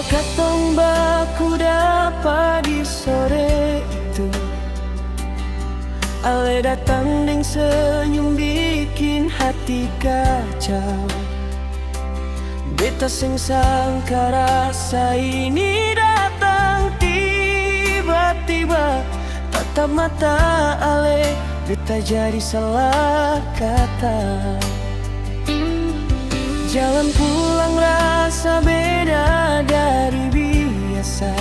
Katong baku dapat di sore itu, ale datang deng senyum bikin hati kacau. Beta sing sangka rasa ini datang tiba-tiba, tatap mata ale beta jadi salah kata. Jalan pulang rasa beda dari biasa,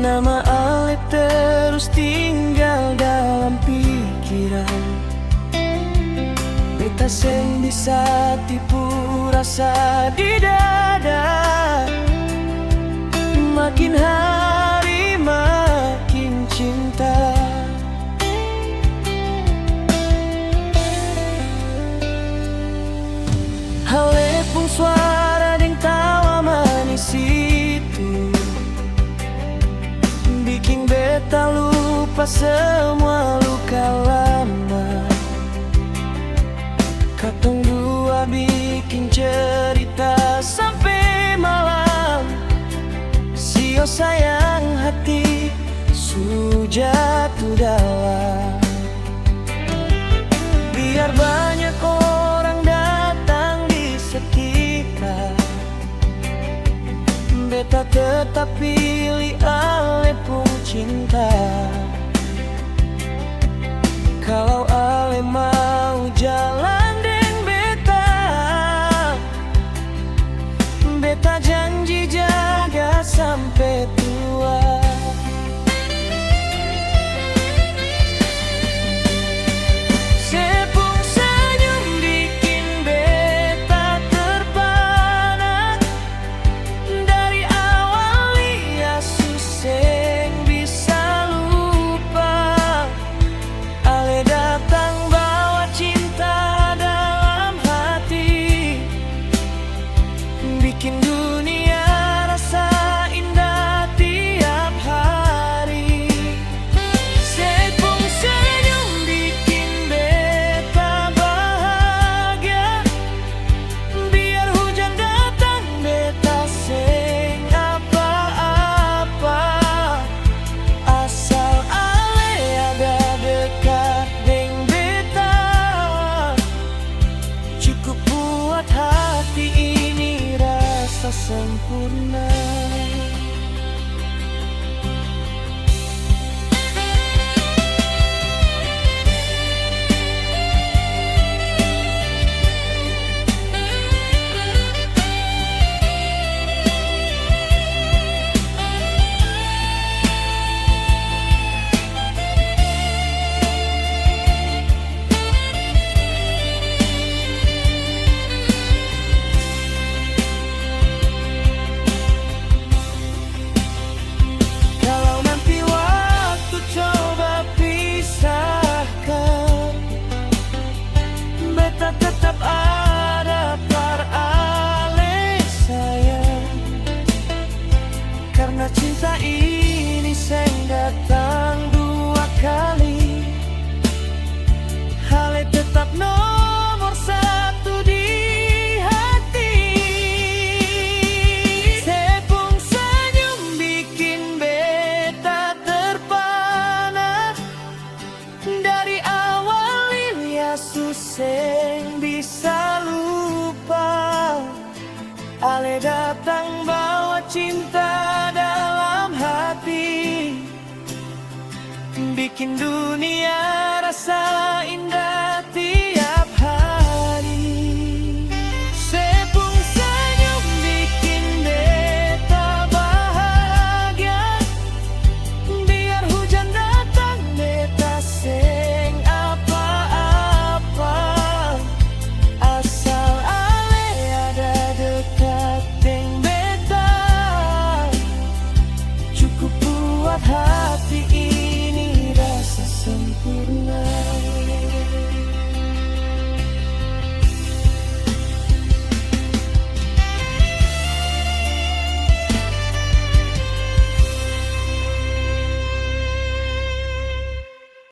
nama ale terus tinggal dalam pikiran. Beta seng bisa tipu rasa di dada, makin hari makin cinta. Ale pun suara deng tawa manis itu bikin beta lupa semua luka lama. Katong dua bikin cerita sampai malam, sio sayang hati su jatuh dalam. Biar banyak orang datang di sekitar, beta tetap pilih ale pun cinta. Kalau ale mau jalan deng beta, beta janji jaga sampai tua. Sepung senyum bikin beta terpana, dari awal ia susah bisa lupa. Ale datang bawa cinta dalam hati, bikin dunia rasa indah tiap hari. Sepung senyum bikin beta bahagia, biar hujan datang beta seng apa-apa. Asal ale ada dekat deng beta, cukup buat hati ini rasa sempurna. Kalau nanti waktu coba pisahkan, beta tetap ada par ale sayang. Karena cinta ini seng datang dua kali, ale tetap nomor satu di hati. Sepung senyum bikin beta terpana, dari awal ia susah bisa lupa. Ale datang bawa cinta dalam hati, bikin dunia rasa